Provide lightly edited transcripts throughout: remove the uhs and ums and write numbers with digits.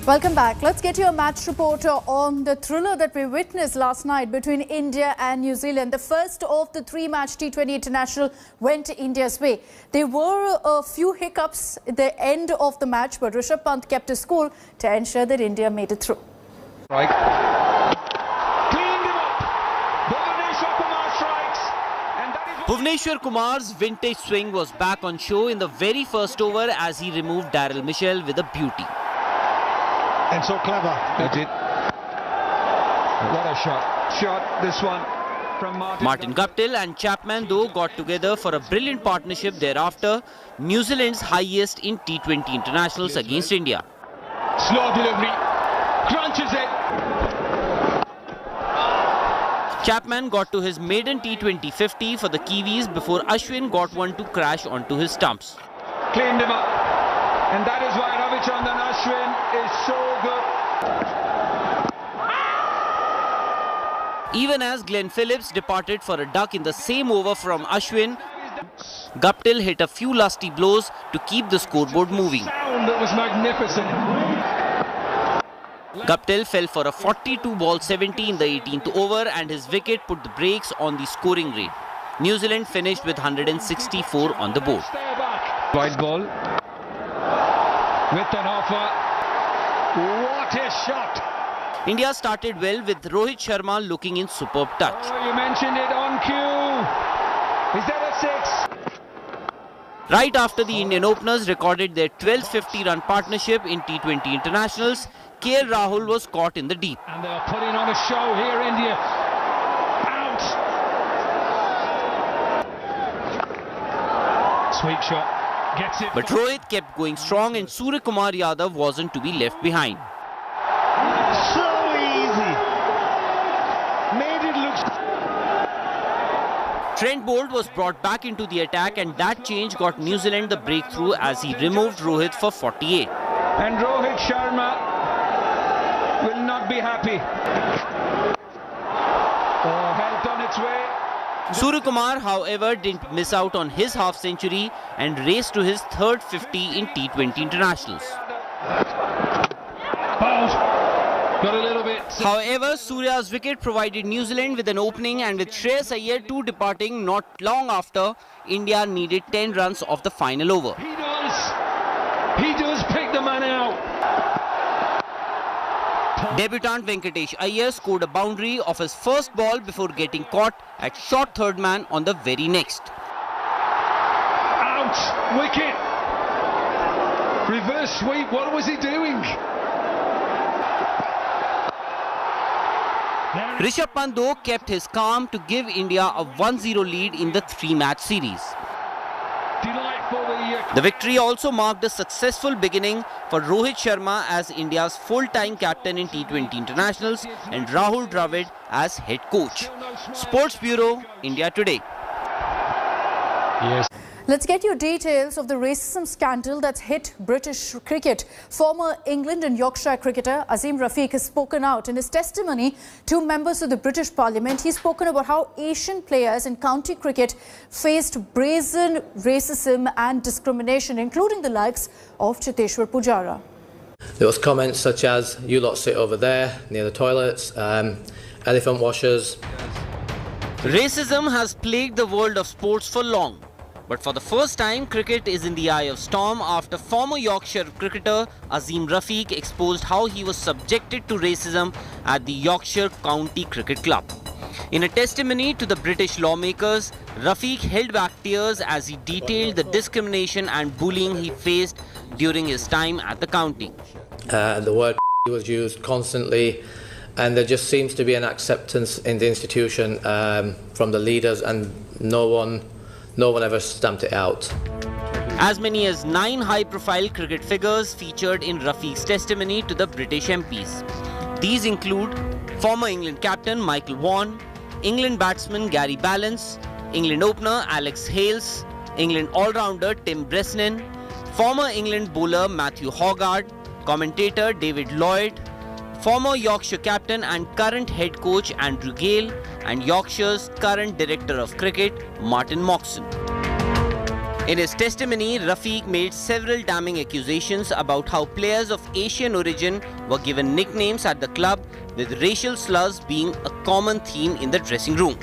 Welcome back. Let's get you a match report on the thriller that we witnessed last night between India and New Zealand. The first of the three-match T20 International went India's way. There were a few hiccups at the end of the match, but Rishabh Pant kept his cool to ensure that India made it through. Right. Cleaned him up. Bhuvaneshwar Kumar strikes. And that is Bhuvaneshwar Kumar's vintage swing was back on show in the very first over as he removed Daryl Mitchell with a beauty. And so clever. He did. What a shot. This one from Martin Guptill and Chapman though got together for a brilliant partnership thereafter, New Zealand's highest in T20 internationals against India. Slow delivery. Crunches it. Chapman got to his maiden T20 50 for the Kiwis before Ashwin got one to crash onto his stumps. Cleaned him up. And that is why Ravichandran Ashwin is so good. Even as Glenn Phillips departed for a duck in the same over from Ashwin, Guptill hit a few lusty blows to keep the scoreboard moving. Sound that was magnificent. Guptill fell for a 42-ball 70 in the 18th over and his wicket put the brakes on the scoring rate. New Zealand finished with 164 on the board. Wide ball. With an offer. What a shot! India started well with Rohit Sharma looking in superb touch. Oh, you mentioned it on cue. Is that a six? Right after the Indian openers recorded their 12th 50-run partnership in T20 internationals, KL Rahul was caught in the deep. And they're putting on a show here, India. Out! Sweet shot. Gets it. But Rohit kept going strong and Suryakumar Yadav wasn't to be left behind. So easy. Made it look... Trent Bolt was brought back into the attack and that change got New Zealand the breakthrough as he removed Rohit for 48. And Rohit Sharma will not be happy. Oh, helped on its way. Suryakumar, however, didn't miss out on his half-century and raced to his third 50 in T20 internationals. Got a little bit. However, Surya's wicket provided New Zealand with an opening and with Shreyas Iyer too departing not long after, India needed 10 runs of the final over. He does pick the man out. Debutant Venkatesh Iyer scored a boundary of his first ball before getting caught at short third man on the very next. Out! Wicket! Reverse sweep, what was he doing? Rishabh Pant though kept his calm to give India a 1-0 lead in the three-match series. The victory also marked a successful beginning for Rohit Sharma as India's full-time captain in T20 internationals and Rahul Dravid as head coach. Sports Bureau, India Today. Yes. Let's get you details of the racism scandal that's hit British cricket. Former England and Yorkshire cricketer Azim Rafiq has spoken out. In his testimony to members of the British Parliament, he's spoken about how Asian players in county cricket faced brazen racism and discrimination, including the likes of Cheteshwar Pujara. There was comments such as, "You lot sit over there near the toilets," elephant washers. Racism has plagued the world of sports for long. But for the first time, cricket is in the eye of storm after former Yorkshire cricketer Azim Rafiq exposed how he was subjected to racism at the Yorkshire County Cricket Club. In a testimony to the British lawmakers, Rafiq held back tears as he detailed the discrimination and bullying he faced during his time at the county. The word was used constantly, and there just seems to be an acceptance in the institution from the leaders, and no one ever stamped it out. As many as 9 high-profile cricket figures featured in Rafiq's testimony to the British MPs. These include former England captain Michael Vaughan, England batsman Gary Ballance, England opener Alex Hales, England all-rounder Tim Bresnan, former England bowler Matthew Hoggard, commentator David Lloyd, former Yorkshire captain and current head coach Andrew Gale, and Yorkshire's current director of cricket Martin Moxon. In his testimony, Rafiq made several damning accusations about how players of Asian origin were given nicknames at the club, with racial slurs being a common theme in the dressing room.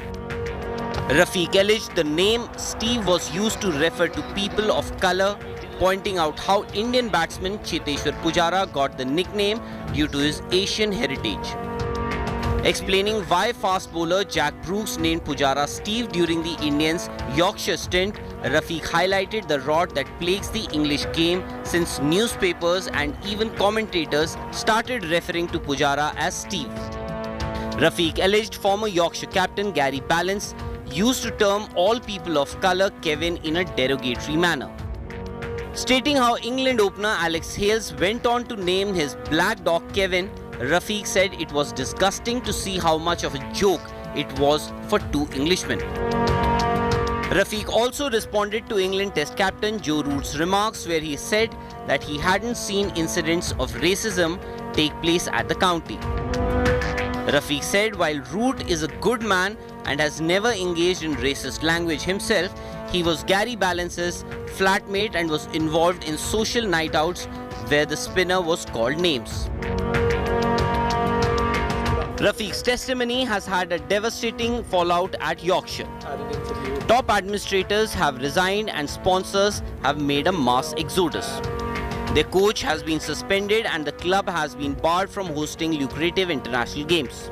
Rafiq alleged the name Steve was used to refer to people of colour, pointing out how Indian batsman Cheteshwar Pujara got the nickname due to his Asian heritage. Explaining why fast bowler Jack Brooks named Pujara Steve during the Indians' Yorkshire stint, Rafiq highlighted the rot that plagues the English game since newspapers and even commentators started referring to Pujara as Steve. Rafiq alleged former Yorkshire captain Gary Ballance used to term all people of colour Kevin in a derogatory manner. Stating how England opener Alex Hales went on to name his black dog Kevin, Rafiq said it was disgusting to see how much of a joke it was for two Englishmen. Rafiq also responded to England Test captain Joe Root's remarks, where he said that he hadn't seen incidents of racism take place at the county. Rafiq said while Root is a good man and has never engaged in racist language himself, he was Gary Balance's flatmate and was involved in social night outs where the spinner was called names. Rafiq's testimony has had a devastating fallout at Yorkshire. Top administrators have resigned and sponsors have made a mass exodus. Their coach has been suspended and the club has been barred from hosting lucrative international games.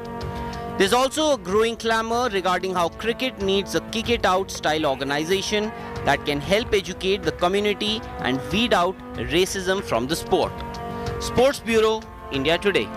There's also a growing clamour regarding how cricket needs a kick-it-out style organisation that can help educate the community and weed out racism from the sport. Sports Bureau, India Today.